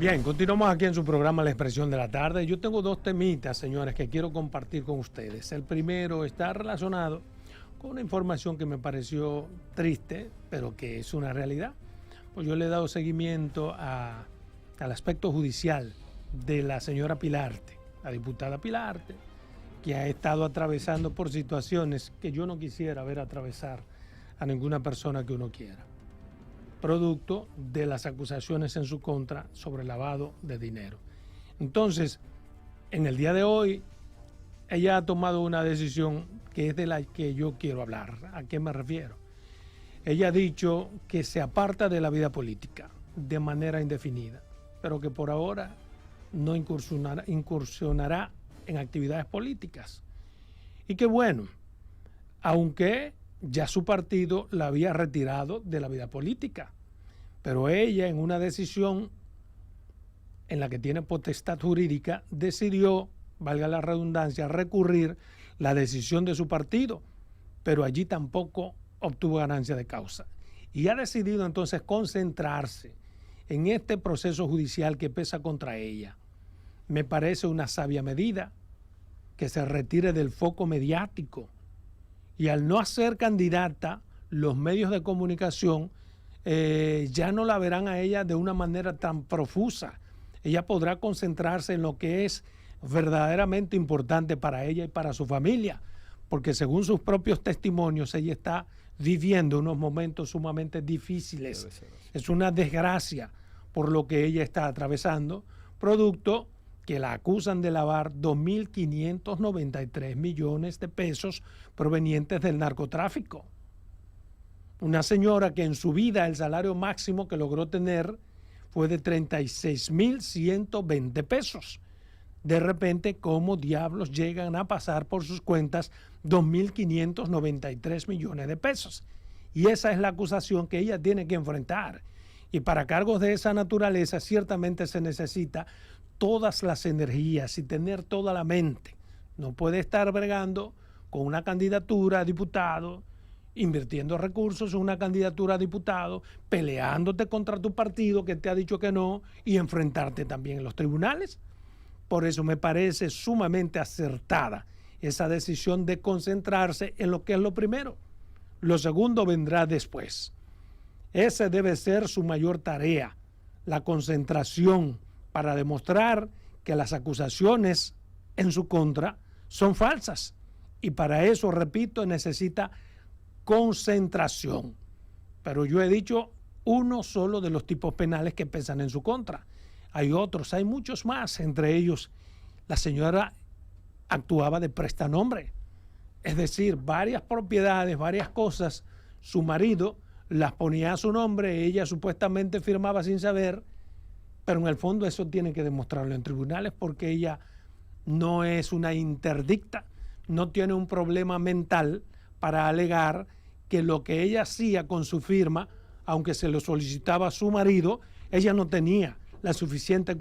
Bien, continuamos aquí en su programa La Expresión de la Tarde. Yo tengo dos temitas, señores, que quiero compartir con ustedes. El primero está relacionado con una información que me pareció triste, pero que es una realidad. Pues yo le he dado seguimiento al aspecto judicial de la señora Pilarte, la diputada Pilarte, que ha estado atravesando por situaciones que yo no quisiera ver atravesar a ninguna persona que uno quiera, producto de las acusaciones en su contra sobre lavado de dinero. Entonces, en el día de hoy, ella ha tomado una decisión que es de la que yo quiero hablar. ¿A qué me refiero? Ella ha dicho que se aparta de la vida política de manera indefinida, pero que por ahora no incursionará en actividades políticas. Y que bueno, aunque ya su partido la había retirado de la vida política, pero ella, en una decisión en la que tiene potestad jurídica, decidió, valga la redundancia, recurrir la decisión de su partido, pero allí tampoco obtuvo ganancia de causa. Y ha decidido entonces concentrarse en este proceso judicial que pesa contra ella. Me parece una sabia medida que se retire del foco mediático. Y al no ser candidata, los medios de comunicación ya no la verán a ella de una manera tan profusa. Ella podrá concentrarse en lo que es verdaderamente importante para ella y para su familia, porque según sus propios testimonios, ella está viviendo unos momentos sumamente difíciles. Es una desgracia por lo que ella está atravesando, producto que la acusan de lavar 2.593 millones de pesos provenientes del narcotráfico. Una señora que en su vida el salario máximo que logró tener fue de 36.120 pesos. De repente, ¿cómo diablos llegan a pasar por sus cuentas 2.593 millones de pesos? Y esa es la acusación que ella tiene que enfrentar. Y para cargos de esa naturaleza ciertamente se necesita todas las energías y tener toda la mente. No puede estar bregando con una candidatura a diputado, invirtiendo recursos en una candidatura a diputado, peleándote contra tu partido que te ha dicho que no y enfrentarte también en los tribunales. Por eso me parece sumamente acertada esa decisión de concentrarse en lo que es lo primero. Lo segundo vendrá después. Esa debe ser su mayor tarea, la concentración para demostrar que las acusaciones en su contra son falsas. Y para eso, repito, necesita concentración. Pero yo he dicho uno solo de los tipos penales que pesan en su contra. Hay otros, hay muchos más. Entre ellos, la señora actuaba de prestanombre. Es decir, varias propiedades, varias cosas, su marido las ponía a su nombre, ella supuestamente firmaba sin saber, pero en el fondo eso tiene que demostrarlo en tribunales porque ella no es una interdicta, no tiene un problema mental para alegar que lo que ella hacía con su firma, aunque se lo solicitaba a su marido, ella no tenía la suficiente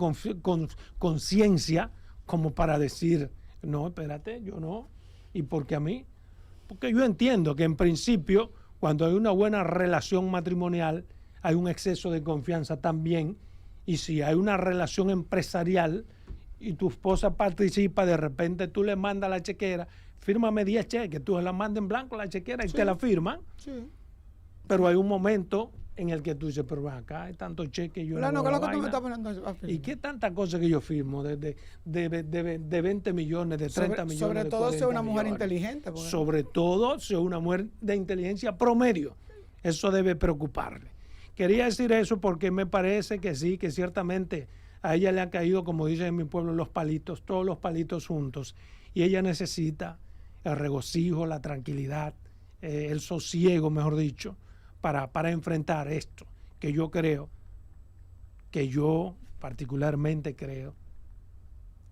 conciencia como para decir, no, espérate, yo no. ¿Y por qué a mí? Porque yo entiendo que en principio, cuando hay una buena relación matrimonial, hay un exceso de confianza también. Y si hay una relación empresarial y tu esposa participa, de repente tú le mandas la chequera, fírmame 10 cheques, tú la mandas en blanco la chequera y sí, te la firman. Sí. Pero hay un momento en el que tú dices, pero acá hay tantos cheques, yo no, ¿y qué tantas cosas que yo firmo? De 20 millones, de 30 millones. Sobre todo si es una mujer inteligente. Sobre todo si es una mujer de inteligencia promedio. Eso debe preocuparle. Quería decir eso porque me parece que sí, que ciertamente a ella le han caído, como dicen en mi pueblo, los palitos, todos los palitos juntos. Y ella necesita el regocijo, la tranquilidad, el sosiego, mejor dicho, para enfrentar esto, que yo particularmente creo,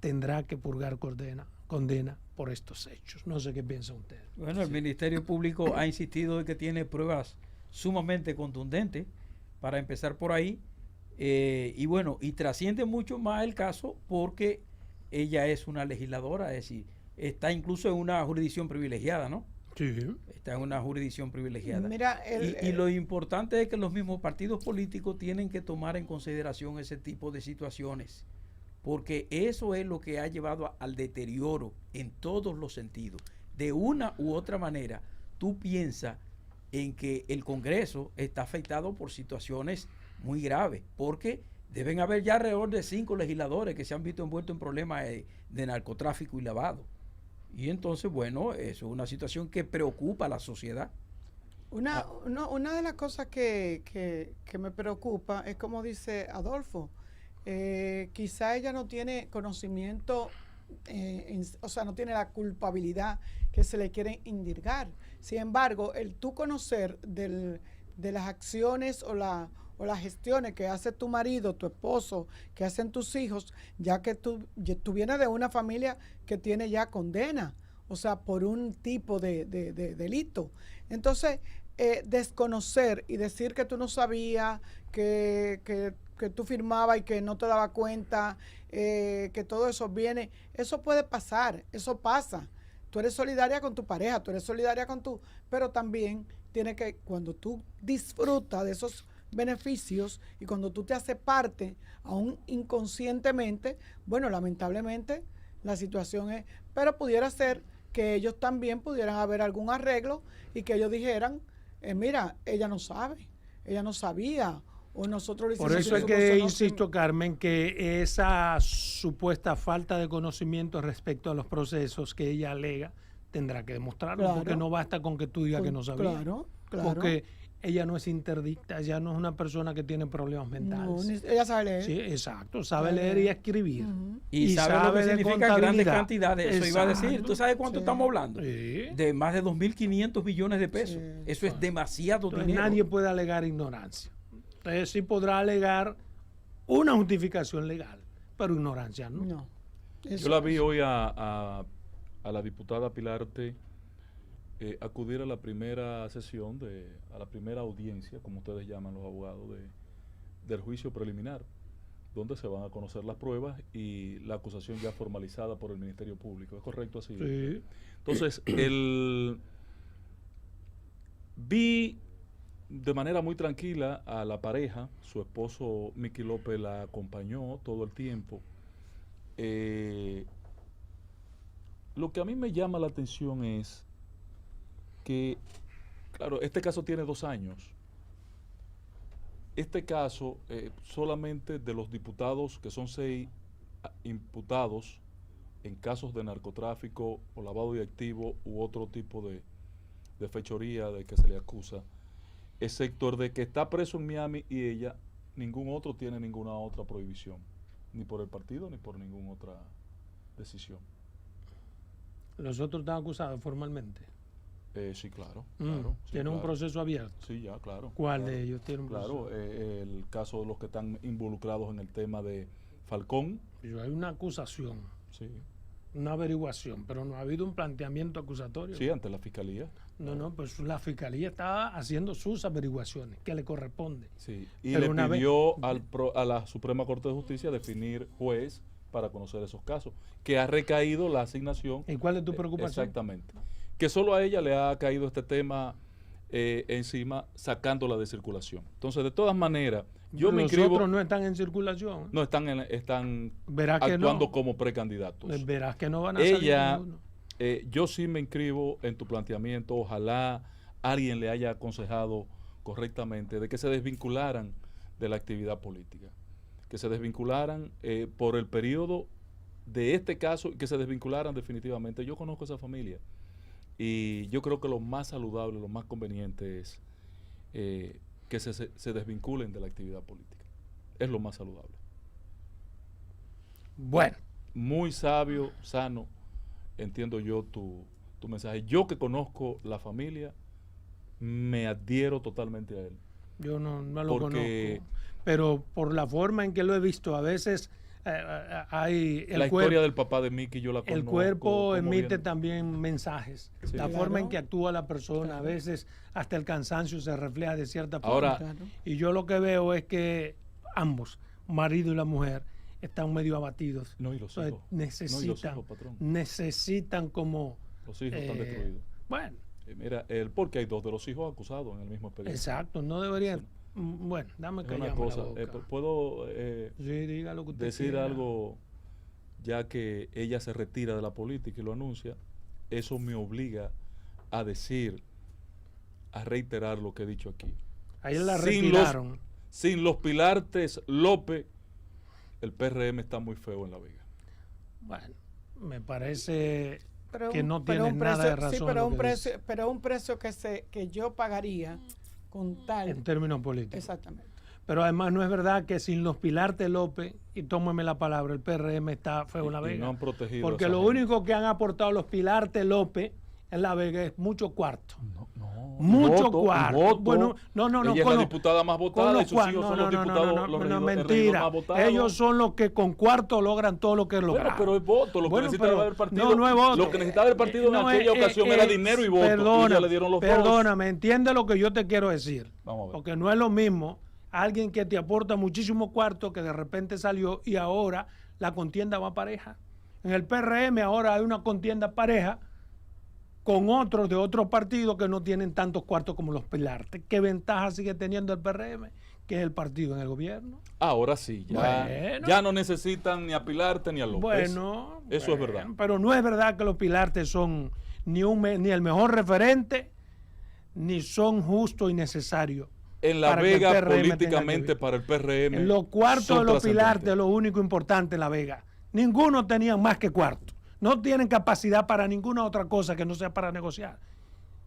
tendrá que purgar condena por estos hechos. No sé qué piensa usted. Bueno, el Ministerio Público ha insistido en que tiene pruebas sumamente contundentes, para empezar por ahí, y bueno, y trasciende mucho más el caso porque ella es una legisladora, es decir, está incluso en una jurisdicción privilegiada, ¿no? Sí. Está en una jurisdicción privilegiada. Mira, Y lo importante es que los mismos partidos políticos tienen que tomar en consideración ese tipo de situaciones, porque eso es lo que ha llevado al deterioro en todos los sentidos. De una u otra manera, tú piensas en que el Congreso está afectado por situaciones muy graves, porque deben haber ya alrededor de 5 legisladores que se han visto envueltos en problemas de narcotráfico y lavado. Y entonces, bueno, eso es una situación que preocupa a la sociedad. una de las cosas que me preocupa es como dice Adolfo, quizá ella no tiene conocimiento, o sea, no tiene la culpabilidad que se le quiere indilgar. Sin embargo, el tú conocer de las acciones o las gestiones que hace tu marido, tu esposo, que hacen tus hijos, ya que tú vienes de una familia que tiene ya condena, o sea, por un tipo de delito. Entonces, desconocer y decir que tú no sabías, que tú firmabas y que no te daba cuenta, que todo eso viene, eso puede pasar, eso pasa. Tú eres solidaria con tu pareja, tú eres solidaria con tu, pero también tiene que, cuando tú disfrutas de esos beneficios y cuando tú te haces parte, aún inconscientemente, bueno, lamentablemente la situación es, pero pudiera ser que ellos también pudieran haber algún arreglo y que ellos dijeran, mira, ella no sabe, ella no sabía, o nosotros le hicimos. Por eso es que insisto, Carmen, que esa supuesta falta de conocimiento respecto a los procesos que ella alega tendrá que demostrarlo, Claro. porque no basta con que tú digas que no sabía. Claro. Porque ella no es interdicta, ella no es una persona que tiene problemas mentales. No, ella sabe leer. Sí, exacto, sabe leer y escribir. Y sabe lo que de significa grandes contabilidad. cantidades. Eso iba a decir. Exacto. ¿Tú sabes cuánto Sí. estamos hablando? Sí. De más de 2.500 billones de pesos. Sí. Eso es demasiado Entonces, dinero. nadie puede alegar ignorancia. Entonces sí podrá alegar una justificación legal, pero ignorancia no. No. Yo la vi hoy a la diputada Pilar Ortiz acudir a la primera sesión, a la primera audiencia, como ustedes llaman los abogados, del juicio preliminar, donde se van a conocer las pruebas y la acusación ya formalizada por el Ministerio Público. ¿Es correcto así? Sí. Entonces, vi de manera muy tranquila a la pareja, su esposo Miki López la acompañó todo el tiempo. Lo que a mí me llama la atención es que, claro, este caso tiene 2 años. Este caso, solamente de los diputados, que son 6 imputados en casos de narcotráfico o lavado de activos u otro tipo de fechoría de que se le acusa, excepto el de que está preso en Miami y ella, ningún otro tiene ninguna otra prohibición, ni por el partido ni por ninguna otra decisión. Los otros están acusados formalmente. Sí, claro. Claro, sí, Tiene un claro. proceso abierto. Sí, ya, claro. ¿Cuál claro. de ellos tiene un proceso? Claro, el caso de los que están involucrados en el tema de Falcón. Hay una acusación, Sí, una averiguación, pero no ha habido un planteamiento acusatorio. sí, ante la fiscalía. No, pues la fiscalía está haciendo sus averiguaciones, que le corresponde. Sí, y Pero le una pidió a la Suprema Corte de Justicia definir juez para conocer esos casos, que ha recaído la asignación. ¿Y cuál es tu preocupación? Exactamente. Que solo a ella le ha caído este tema encima, sacándola de circulación. Entonces, de todas maneras, yo me Los inscribo. otros no están en circulación. No, están Verás que actuando no. como precandidatos. Verás que no van a salir Ella, ninguno. yo sí me inscribo en tu planteamiento. Ojalá alguien le haya aconsejado correctamente de que se desvincularan de la actividad política, que se desvincularan por el periodo de este caso, que se desvincularan definitivamente. Yo conozco esa familia y yo creo que lo más saludable, lo más conveniente es que se desvinculen de la actividad política. Es lo más saludable. Bueno, Muy sabio, sano, entiendo yo tu mensaje. Yo que conozco la familia, me adhiero totalmente a él. yo no lo Porque conozco, pero por la forma en que lo he visto, a veces hay la historia del papá de Miki yo la conozco. el cuerpo cómo emite viene. también mensajes. Sí. La Claro. forma en que actúa la persona, Claro. a veces hasta el cansancio se refleja de cierta forma. Ahora, Claro. Y yo lo que veo es que ambos, marido y la mujer, están medio abatidos. No, y los Entonces, hijos. No, y los hijos, patrón. necesitan como... Los hijos están destruidos. Bueno, Mira, porque hay 2 de los hijos acusados en el mismo expediente. Exacto, no deberían. Bueno, dame Es que una cosa, puedo sí, diga lo que usted decir quiera. algo, ya que ella se retira de la política y lo anuncia. Eso me obliga a decir, a reiterar lo que he dicho aquí. Ayer la Sin retiraron. Sin los Pilartes López, el PRM está muy feo en La Vega. Bueno, me parece Pero que un- no pero tiene un nada precio- de razón. Sí, pero lo un que precio, dice, pero un precio que yo pagaría con tal. en términos políticos. Exactamente. Pero además no es verdad que sin los Pilarte López, y tómeme la palabra, el PRM está feo en La Y Vega. no han protegido Porque a esa lo gente. único que han aportado los Pilarte López en La Vega es mucho cuarto. No. Mucho Y cuarto. voto. Bueno, no. Ella es con la los- diputada más con votada los y sus hijos son los diputados, los regidores mentira. más votados. Ellos son los que con cuarto logran todo lo que Bueno, lograron. pero es voto. Lo que Bueno, necesitaba pero el partido. no es voto. Lo que necesitaba el partido en No, aquella ocasión era dinero y voto. Y ya le dieron los votos. Perdóname, entiende lo que yo te quiero decir. Vamos a ver. Porque no es lo mismo alguien que te aporta muchísimo cuarto que de repente salió y ahora la contienda va pareja. En el PRM ahora hay una contienda pareja con otros de otros partidos que no tienen tantos cuartos como los Pilarte. ¿Qué ventaja sigue teniendo el PRM? Que es el partido en el gobierno. Ahora sí, Bueno. ya no necesitan ni a Pilarte ni a López. Bueno, Eso es verdad. Pero no es verdad que los Pilarte son ni el mejor referente, ni son justos y necesarios. En La para que el Vega, PRM tenga políticamente, que- para el PRM. En los cuartos son de los Pilarte trascendentes. es lo único importante en La Vega. Ninguno tenía más que cuarto. No tienen capacidad para ninguna otra cosa que no sea para negociar.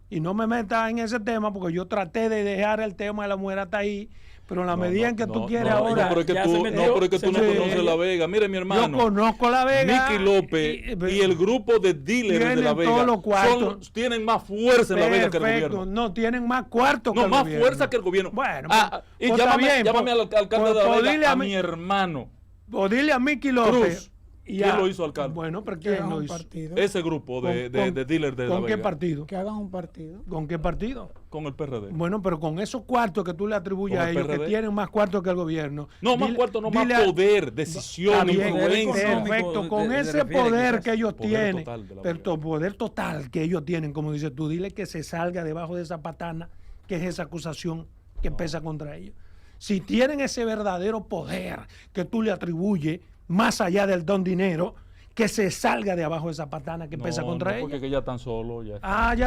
Y no me metas en ese tema porque yo traté de dejar el tema de la mujer hasta ahí, pero en la medida en que tú quieres ahora... pero es que ya tú, se no, metió, pero es que tú no se conoces metió. La Vega. Mire, mi hermano. Yo conozco La Vega. Miki López y el grupo de dealers de La tienen Vega todos los cuartos. tienen más fuerza en La Vega que el Perfecto, gobierno. no tienen más cuarto que No, el más gobierno. fuerza que el gobierno. Bueno, y pues está bien, llámame al alcalde de La pues Vega, dile a a mi mi- hermano. O dile a Miki López. Cruz. ¿Quién lo hizo alcalde? Bueno, pero Que ¿quién hagan lo un hizo? partido. Ese grupo de dealers de La ¿Con qué Vega. partido? Que hagan un partido. ¿Con qué partido? Con el PRD. Bueno, pero con esos cuartos que tú le atribuyes ¿Con a el ellos, que PRD? tienen más cuartos que el gobierno. No, más cuarto, no, más poder, decisión, Está bien, influencia. económico, perfecto, con te ese refieres poder quizás. que ellos Poder tienen, total de la pero Vega. poder total que ellos tienen, como dices tú, dile que se salga debajo de esa patana, que es esa acusación que pesa contra ellos. Si tienen ese verdadero poder que tú le atribuyes, más allá del don dinero, que se salga de abajo de esa patana que pesa contra no, porque ellos. que ya están solos. Ya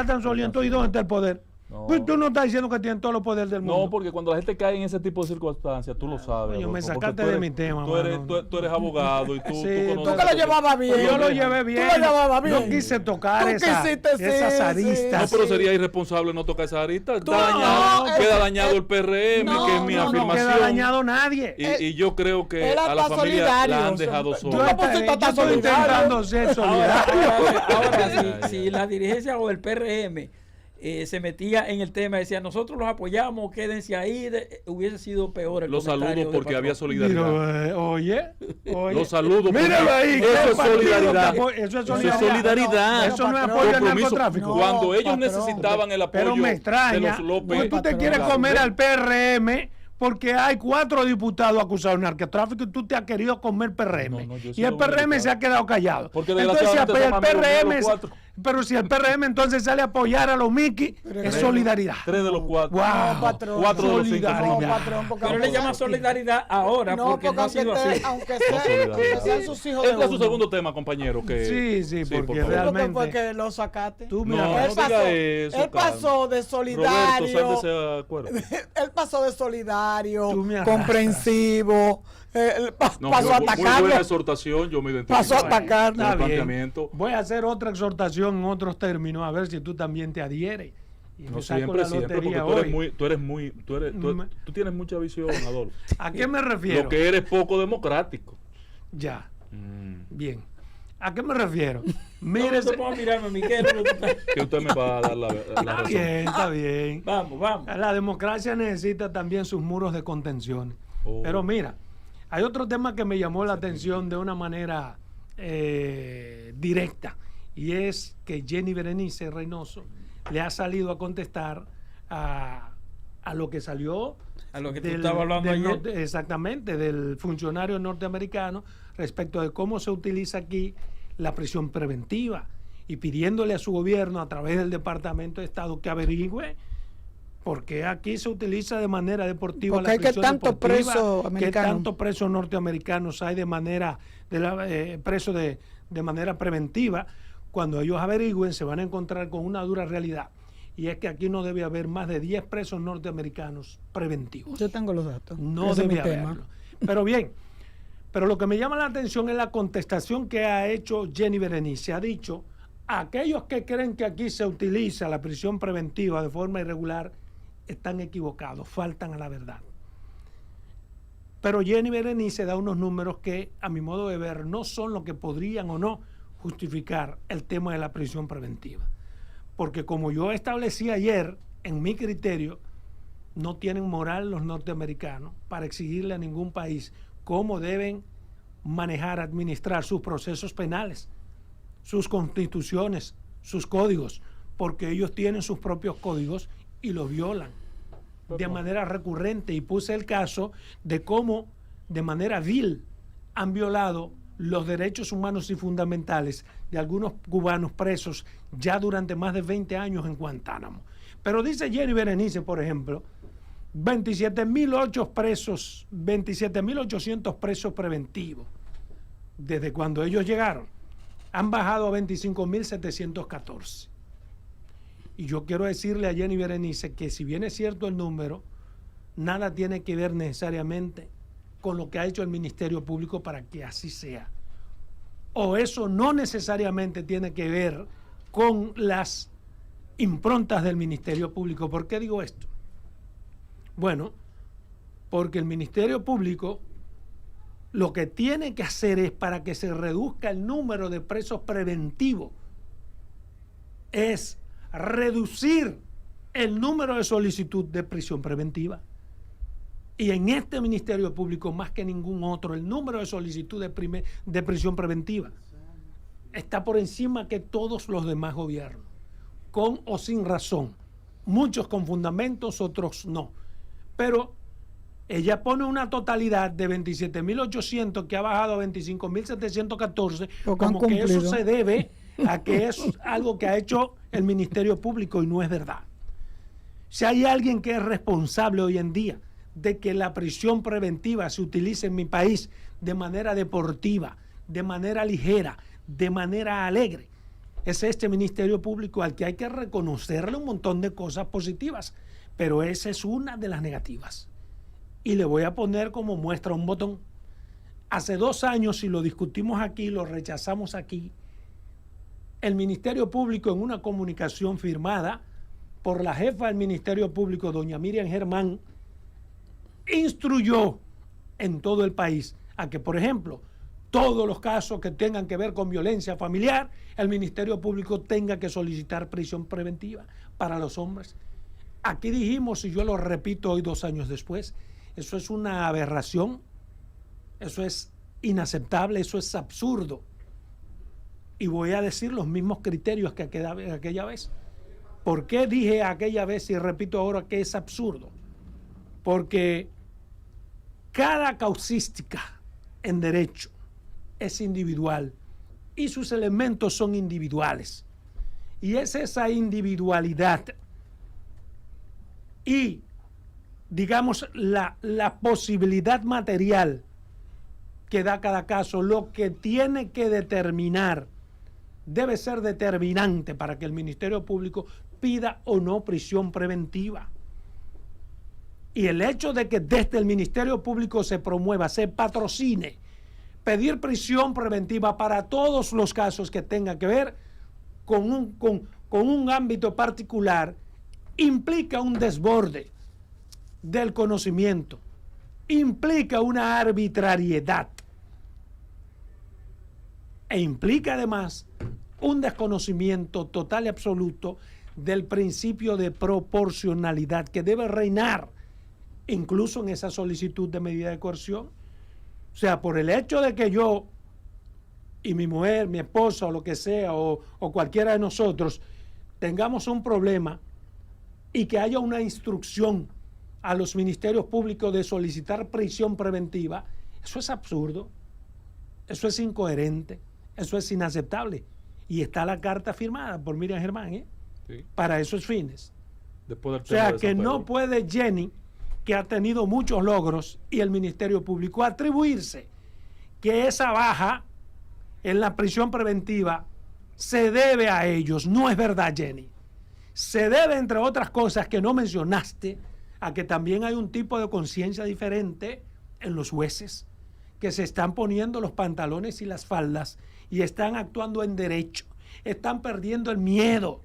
están solitos. ¿Y dónde está el poder? No. Pues tú no estás diciendo que tienen todos los poderes del mundo. No, porque cuando la gente cae en ese tipo de circunstancias, tú lo sabes. coño, me Adolfo, porque sacaste tú eres- de mi tema, Tú eres, mano. tú eres abogado y tú, Sí, tú tú conoces. que lo llevabas bien. Yo lo llevé bien. Tú lo llevabas bien. No quise tocar Tú esas quisiste, sí, aristas. No, pero sería irresponsable no tocar esa arista. Tú Está no, dañado, es- queda dañado el PRM, no, que es mi no, no No afirmación. queda dañado nadie. Y yo creo que Él a la está familia solidario, la han o sea, dejado yo sola. no pusiste yo tan estoy solidario. intentando ser solidario. Ahora, si la dirigencia o el PRM se metía en el tema, decía nosotros los apoyamos, quédense ahí, hubiese sido peor el Los comentario saludo del porque había patrón. solidaridad. Mira, oye. Los saludo porque Míralo ahí. eso ¿qué es partido solidaridad. que apoya? Eso es Eso es solidaridad. solidaridad. Eso no es Patrón. apoyo al Compromiso. narcotráfico. No, Cuando ellos patrón. necesitaban el apoyo Pero me de extraña, los López. porque tú te Patrón. quieres Claro. comer al PRM porque hay 4 diputados acusados de narcotráfico y tú te has querido comer PRM. No, yo he Y sido el PRM dominicano. se ha quedado callado. Porque Entonces, si desgraciadamente apoya son el amigos míos PRM, los 4. pero si el PRM entonces sale a apoyar a los Miki, es solidaridad. 3 de los 4. Wow. No, patrón. 4 de los 5. Solidaridad. No, patrón, porque Pero le llama solidaridad ahora No, porque no ha sido aunque así. aunque sean sus hijos de Entra a su uno. segundo tema, compañero. Que, Sí, por porque favor. realmente- ¿Por qué fue que lo sacaste? Tú, No, mira, él no pasó, diga eso, él pasó de solidario. Roberto, sal de ese acuerdo. Él pasó de solidario, Tú me arrastras. comprensivo, él No, pasó a muy atacarlo. buena exhortación, yo me identifico. Pasó a con atacarlo. el Está bien. planteamiento. Voy a hacer otra exhortación en otros términos, a ver si tú también te adhieres. Y No me saco siempre, la siempre, porque lotería tú tú tienes mucha visión, Adolfo. ¿A qué me refiero? Lo que eres poco democrático. Ya, bien. ¿A qué me refiero? Mire, No te puedo mirarme, Miquel. Que usted me va a dar la está razón. bien, está bien. Vamos, vamos. La democracia necesita también sus muros de contención. Oh. Pero mira, hay otro tema que me llamó la atención de una manera directa, y es que Jenny Berenice Reynoso le ha salido a contestar a lo que salió A lo que tú estabas hablando ayer. exactamente, del funcionario norteamericano respecto de cómo se utiliza aquí la prisión preventiva y pidiéndole a su gobierno a través del Departamento de Estado que averigüe por qué aquí se utiliza de manera deportiva porque la hay que prisión tantos deportiva, presos que americanos. tantos presos norteamericanos hay de manera presos de manera preventiva. Cuando ellos averigüen se van a encontrar con una dura realidad, y es que aquí no debe haber más de 10 presos norteamericanos preventivos. Yo tengo los datos. No Ese es debe mi tema. haberlo. Pero bien, pero lo que me llama la atención es la contestación que ha hecho Jenny Berenice. Ha dicho, aquellos que creen que aquí se utiliza la prisión preventiva de forma irregular están equivocados, faltan a la verdad. Pero Jenny Berenice da unos números que, a mi modo de ver, no son lo que podrían o no justificar el tema de la prisión preventiva. Porque como yo establecí ayer, en mi criterio, no tienen moral los norteamericanos para exigirle a ningún país cómo deben manejar, administrar sus procesos penales, sus constituciones, sus códigos, porque ellos tienen sus propios códigos y los violan de manera recurrente. Y puse el caso de cómo de manera vil han violado los derechos humanos y fundamentales de algunos cubanos presos ya durante más de 20 años en Guantánamo. Pero dice Jenny Berenice, por ejemplo, 27.800 presos preventivos desde cuando ellos llegaron. Han bajado a 25.714. Y yo quiero decirle a Jenny Berenice que, si bien es cierto el número, nada tiene que ver necesariamente con lo que ha hecho el Ministerio Público para que así sea. O eso no necesariamente tiene que ver con las improntas del Ministerio Público. ¿Por qué digo esto? Bueno, porque el Ministerio Público lo que tiene que hacer es, para que se reduzca el número de presos preventivos, es reducir el número de solicitud de prisión preventiva. Y en este Ministerio Público, más que ningún otro, el número de solicitud de prisión preventiva está por encima que todos los demás gobiernos, con o sin razón. Muchos con fundamentos, otros no. Pero ella pone una totalidad de 27.800 que ha bajado a 25.714, como que eso se debe a que es algo que ha hecho el Ministerio Público, y no es verdad. Si hay alguien que es responsable hoy en día de que la prisión preventiva se utilice en mi país de manera deportiva, de manera ligera, de manera alegre, es este Ministerio Público, al que hay que reconocerle un montón de cosas positivas, pero esa es una de las negativas. Y le voy a poner como muestra un botón. Hace 2 años, y lo discutimos aquí, lo rechazamos aquí, el Ministerio Público, en una comunicación firmada por la jefa del Ministerio Público, doña Miriam Germán, instruyó en todo el país a que, por ejemplo, todos los casos que tengan que ver con violencia familiar, el Ministerio Público tenga que solicitar prisión preventiva para los hombres. Aquí dijimos, y yo lo repito hoy 2 años después, eso es una aberración, eso es inaceptable, eso es absurdo. Y voy a decir los mismos criterios que aquella vez. ¿Por qué dije aquella vez y repito ahora que es absurdo? Porque cada causística en derecho es individual y sus elementos son individuales. Y es esa individualidad y, digamos, la posibilidad material que da cada caso lo que tiene que determinar, debe ser determinante para que el Ministerio Público pida o no prisión preventiva. Y el hecho de que desde el Ministerio Público se promueva, se patrocine pedir prisión preventiva para todos los casos que tengan que ver con un ámbito particular, implica un desborde del conocimiento, implica una arbitrariedad e implica además un desconocimiento total y absoluto del principio de proporcionalidad que debe reinar incluso en esa solicitud de medida de coerción. O sea, por el hecho de que yo y mi mujer, mi esposa o lo que sea, o cualquiera de nosotros tengamos un problema y que haya una instrucción a los ministerios públicos de solicitar prisión preventiva, eso es absurdo, eso es incoherente, eso es inaceptable. Y está la carta firmada por Miriam Germán, Sí. para esos fines. Después del O tema sea de que San no Pedro. puede Jenny, que ha tenido muchos logros, y el Ministerio Público atribuirse que esa baja en la prisión preventiva se debe a ellos. No es verdad, Jenny. Se debe, entre otras cosas que no mencionaste, a que también hay un tipo de conciencia diferente en los jueces, que se están poniendo los pantalones y las faldas y están actuando en derecho, están perdiendo el miedo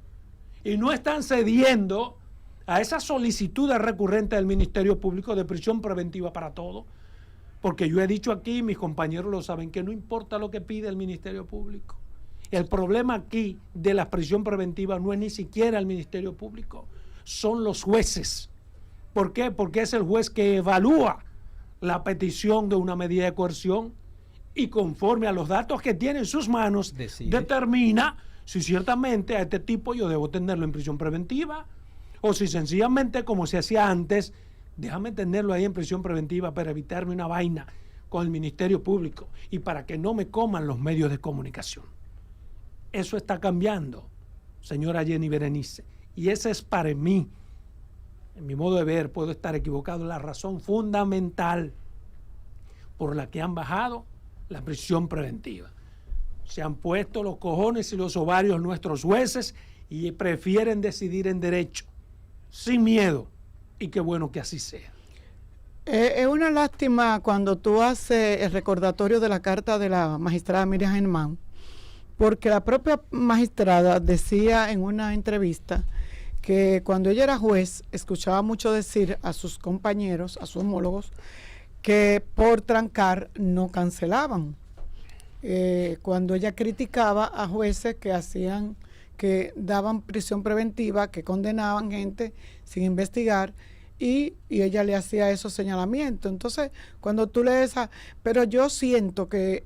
y no están cediendo a esas solicitudes recurrentes del Ministerio Público de prisión preventiva para todo, porque yo he dicho aquí, mis compañeros lo saben, que no importa lo que pide el Ministerio Público. El problema aquí de la prisión preventiva no es ni siquiera el Ministerio Público, son los jueces. ¿Por qué? Porque es el juez que evalúa la petición de una medida de coerción y conforme a los datos que tiene en sus manos, Decide. determina si ciertamente a este tipo yo debo tenerlo en prisión preventiva o si sencillamente, como se hacía antes, déjame tenerlo ahí en prisión preventiva para evitarme una vaina con el Ministerio Público y para que no me coman los medios de comunicación. Eso está cambiando, señora Jenny Berenice, y esa es para mí, en mi modo de ver, puedo estar equivocado, la razón fundamental por la que han bajado la prisión preventiva. Se han puesto los cojones y los ovarios nuestros jueces y prefieren decidir en derecho, sin miedo, y qué bueno que así sea. Es una lástima cuando tú haces el recordatorio de la carta de la magistrada Miriam Germán, porque la propia magistrada decía en una entrevista que cuando ella era juez escuchaba mucho decir a sus compañeros, a sus homólogos, que por trancar no cancelaban. Cuando ella criticaba a jueces que daban prisión preventiva, que condenaban gente sin investigar, y ella le hacía esos señalamientos. Entonces, cuando tú lees pero yo siento que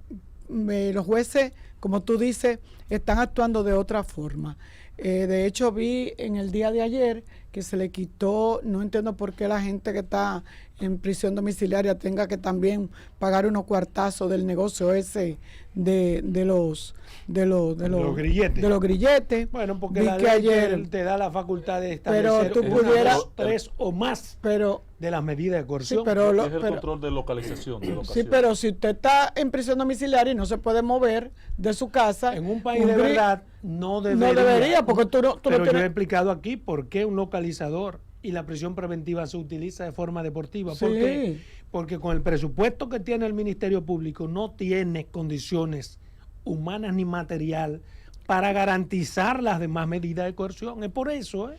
los jueces, como tú dices, están actuando de otra forma. De hecho, vi en el día de ayer que se le quitó, no entiendo por qué la gente que está en prisión domiciliaria tenga que también pagar unos cuartazos del negocio ese de los grilletes. De los grilletes. Bueno, porque Vi la que ley ayer, te da la facultad de pero establecer tú una, pudieras, dos, tres o más pero de las medidas de coerción. sí, pero Es el control de localización. De sí, locación. pero si usted está en prisión domiciliaria y no se puede mover de su casa, En un país de verdad no debería. no debería, porque tú no Pero yo he tienes. explicado aquí por qué un localizador y la prisión preventiva se utiliza de forma deportiva. Sí. ¿Por qué? Porque con el presupuesto que tiene el Ministerio Público no tiene condiciones humanas ni material para garantizar las demás medidas de coerción. Es por eso,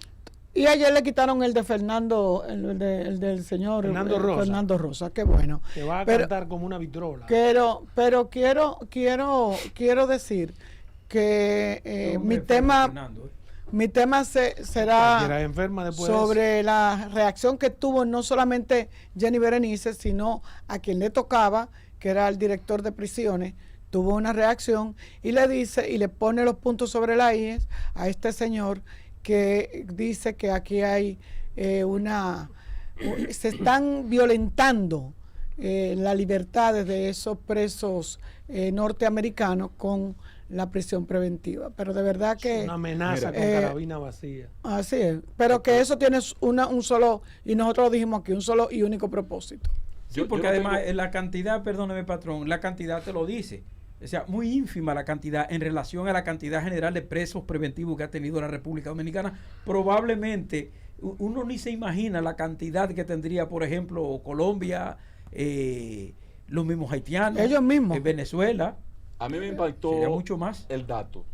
Y ayer le quitaron el de Fernando, el del señor Fernando Rosa. Fernando Rosa, qué bueno. que va a Pero- cantar como una vitrola. Pero quiero decir que mi tema será Cualquiera enferma después de sobre la reacción que tuvo no solamente Jenny Berenice, sino a quien le tocaba, que era el director de prisiones, tuvo una reacción y le dice y le pone los puntos sobre la I a este señor que dice que aquí hay se están violentando las libertades de esos presos norteamericanos con la prisión preventiva. Pero de verdad que una amenaza con carabina vacía. así es, pero que eso tiene un solo, y nosotros lo dijimos aquí, un solo y único propósito. Sí, Yo porque no además tengo- la cantidad, perdóneme patrón, la cantidad te lo dice. O sea, muy ínfima la cantidad en relación a la cantidad general de presos preventivos que ha tenido la República Dominicana. Probablemente uno ni se imagina la cantidad que tendría, por ejemplo, Colombia, los mismos haitianos, Ellos mismos. Venezuela. A mí me impactó Sería mucho más. el dato.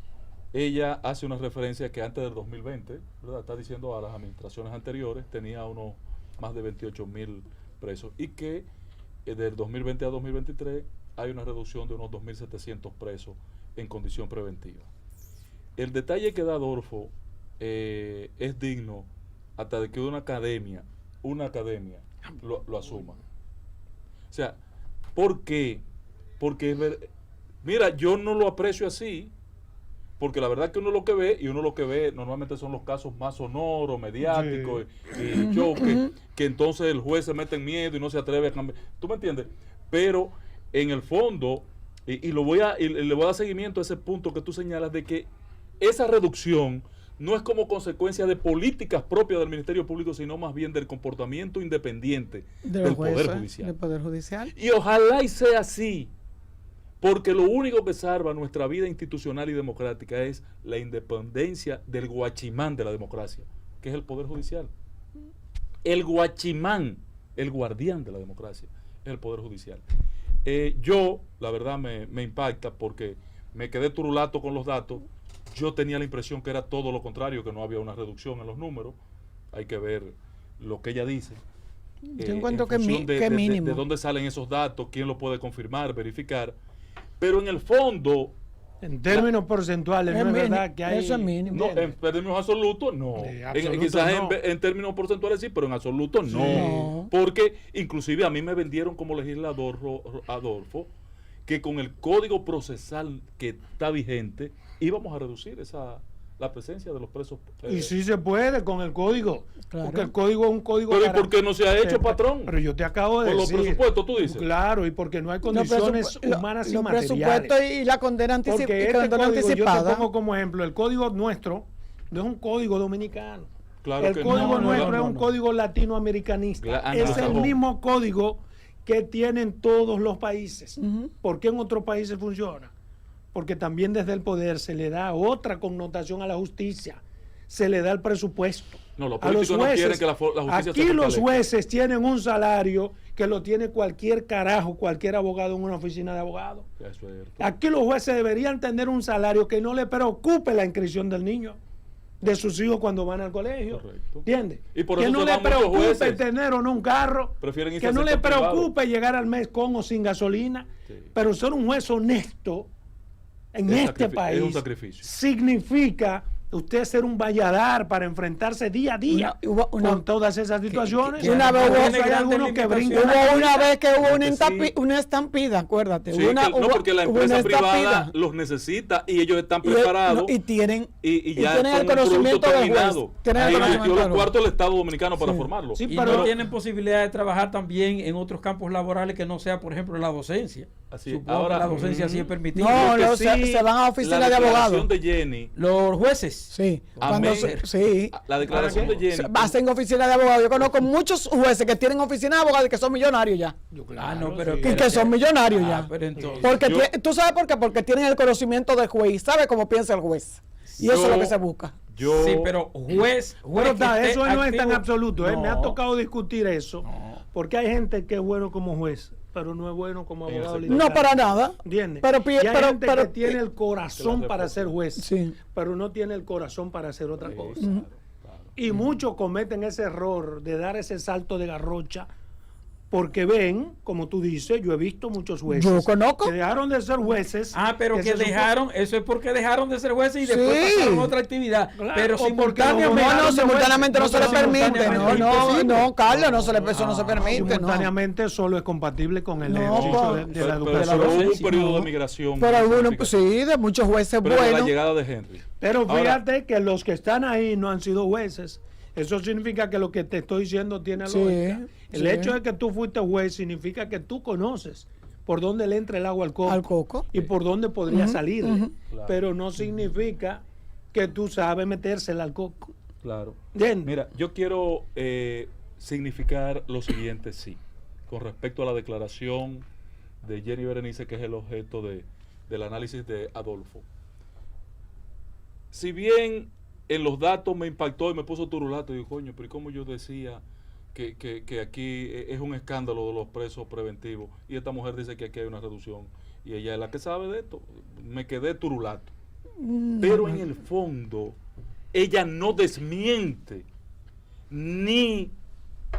Ella hace una referencia que antes del 2020, ¿verdad? Está diciendo a las administraciones anteriores, tenía más de 28,000 presos y que del 2020 a 2023 hay una reducción de unos 2,700 presos en condición preventiva. El detalle que da Adolfo es digno hasta de que una academia lo asuma. O sea, ¿por qué? Porque mira, yo no lo aprecio así, porque la verdad que uno lo que ve normalmente son los casos más sonoros, mediáticos, y choques, que entonces el juez se mete en miedo y no se atreve a cambiar. ¿Tú me entiendes? Pero en el fondo, y le voy a dar seguimiento a ese punto que tú señalas de que esa reducción no es como consecuencia de políticas propias del Ministerio Público, sino más bien del comportamiento independiente del Poder Judicial. Del Poder Judicial. Y ojalá y sea así, porque lo único que salva nuestra vida institucional y democrática es la independencia del guachimán de la democracia, que es el Poder Judicial. El guachimán, el guardián de la democracia, es el Poder Judicial. Yo, la verdad, me impacta porque me quedé turulato con los datos. Yo tenía la impresión que era todo lo contrario, que no había una reducción en los números. Hay que ver lo que ella dice. Yo encuentro que mínimo. De dónde salen esos datos, quién lo puede confirmar, verificar. Pero en el fondo... En términos porcentuales, no es verdad que hay... Eso es mínimo. No, en términos absolutos, no. Quizás no. En términos porcentuales sí, pero en absoluto no. Sí. Porque inclusive a mí me vendieron como legislador, Adolfo, que con el código procesal que está vigente íbamos a reducir la presencia de los presos. Y sí se puede con el código, claro. Porque el código es un código... Pero ¿y por qué no se ha hecho, patrón? Pero yo te acabo de con decir... los presupuestos, tú dices. Claro, y porque no hay condiciones humanas y los materiales. presupuestos y la condena Porque este condena código, anticipada. yo te pongo como ejemplo, el código nuestro no es un código dominicano. Claro El que código no, nuestro es un código latinoamericanista. Es el mismo código que tienen todos los países. ¿Por qué en otros países funciona? Porque también desde el poder se le da otra connotación a la justicia, se le da el presupuesto. No, los políticos no quieren que la justicia aquí se fortalezca. Los jueces tienen un salario que lo tiene cualquier abogado en una oficina de abogados. Aquí los jueces deberían tener un salario que no le preocupe la inscripción del niño, de sus hijos cuando van al colegio. Correcto. ¿Entiendes? Y por que eso no se le van muchos preocupe jueces. tener o no un carro, Prefieren irse que no al le sector preocupe privado. llegar al mes con o sin gasolina, Sí. pero ser un juez honesto en Es este país es un sacrificio. significa usted ser un valladar para enfrentarse día a día con todas esas situaciones. Una vez hay algunos que brincan. Hubo una vez que hubo Sí. una estampida, acuérdate. Sí, no, porque la empresa privada los necesita y ellos están preparados y tienen y ya tienen son el conocimiento un producto del juez. terminado. Tienen el Ahí conocimiento metió del los juez. cuartos del Estado Dominicano para formarlo. Y pero- no tienen posibilidad de trabajar también en otros campos laborales que no sea, por ejemplo, la docencia. Así, Supongo ahora, que la docencia sí es permitida. No, Lo que se van a oficina la de abogados. declaración de Jenny, Los jueces. Sí. Amén. Sí. la declaración de Jenny, Hacen oficina de abogados. Yo conozco muchos jueces que tienen oficina de abogados y que son millonarios ya. Ah, no, pero Y que son millonarios ya. pero entonces, Porque Yo- ¿tú sabes por qué? Porque tienen el conocimiento del juez y sabe cómo piensa el juez. Y eso es lo que se busca. yo sí, pero juez Bueno, está, que esté eso no es tan activo, absoluto. Me ha no. tocado discutir eso. No. Porque hay gente que es bueno como juez, pero no es bueno como En el abogado sector. litigante. No, para nada. ¿Entiendes? Pero, y hay gente pero- que tiene el corazón Claro, para ser juez, Sí. pero no tiene el corazón para hacer otra Sí, cosa. claro, claro. Y muchos cometen ese error de dar ese salto de garrocha porque ven, como tú dices, yo he visto muchos jueces Yo conozco. que dejaron de ser jueces. Ah, pero que se supone- dejaron, eso es porque dejaron de ser jueces y Sí. después pasaron a otra actividad. Claro, Pero o porque simultáneamente. no, Simultáneamente no se le No, permite. simultáneamente No, Carlos, eso no se permite. No. Simultáneamente solo es compatible con el No, ejercicio de la Pero educación. solo hubo un docencia, periodo no. de migración. Pero algunos, significativo. sí, de muchos jueces Pero de la buenos. llegada de Henry. Pero Ahora- fíjate que los que están ahí no han sido jueces. Eso significa que lo que te estoy diciendo tiene Sí, lógica. El sí. hecho de que tú fuiste juez significa que tú conoces por dónde le entra el agua al coco, Al coco. y por dónde podría salirle. Claro. Pero no significa que tú sabes metérsela al coco. Claro. Bien. Mira, yo quiero significar lo siguiente, sí, con respecto a la declaración de Jenny Berenice, que es el objeto del análisis de Adolfo. Si bien en los datos me impactó y me puso turulato, y digo, coño, pero ¿y cómo yo decía que aquí es un escándalo de los presos preventivos? Y esta mujer dice que aquí hay una reducción, y ella es la que sabe de esto. Me quedé turulato. Pero en el fondo, ella no desmiente ni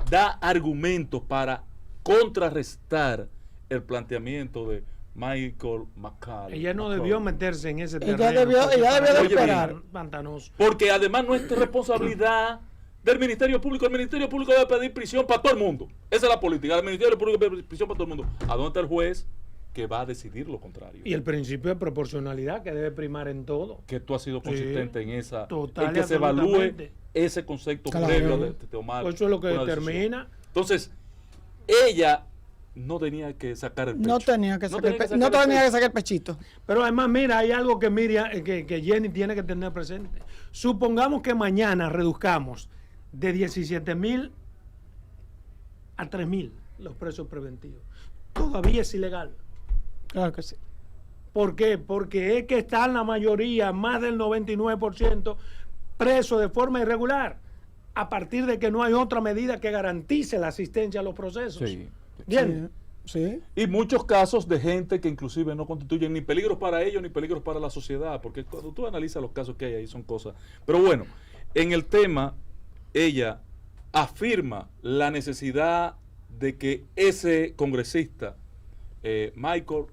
da argumentos para contrarrestar el planteamiento de Michael McCall. Ella no debió meterse en ese Ella terreno. debió- porque ella para debió de ella es esperar. pantanoso. Porque además no es responsabilidad del Ministerio Público. El Ministerio Público debe pedir prisión para todo el mundo. Esa es la política. El Ministerio Público debe pedir prisión para todo el mundo. ¿A dónde está el juez que va a decidir lo contrario? Y el principio de proporcionalidad que debe primar en todo. Que tú has sido Sí, consistente en esa, total en y que se evalúe absolutamente. ese concepto Claro. previo de tomar Eso es lo que una determina. decisión. Entonces, ella no tenía que sacar el pecho. No tenía que sacar, el pechito. Pero además, mira, hay algo que Miriam, que Jenny tiene que tener presente. Supongamos que mañana reduzcamos de 17,000 a 3,000 los presos preventivos. Todavía es ilegal. Claro que sí. ¿Por qué? Porque es que están la mayoría, más del 99%, presos de forma irregular, a partir de que no hay otra medida que garantice la asistencia a los procesos. Sí. Bien. Sí. Y muchos casos de gente que inclusive no constituyen ni peligros para ellos ni peligros para la sociedad, porque cuando tú analizas los casos que hay ahí son cosas. Pero bueno, en el tema, ella afirma la necesidad de que ese congresista, Michael,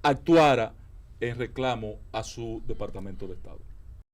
actuara en reclamo a su Departamento de Estado.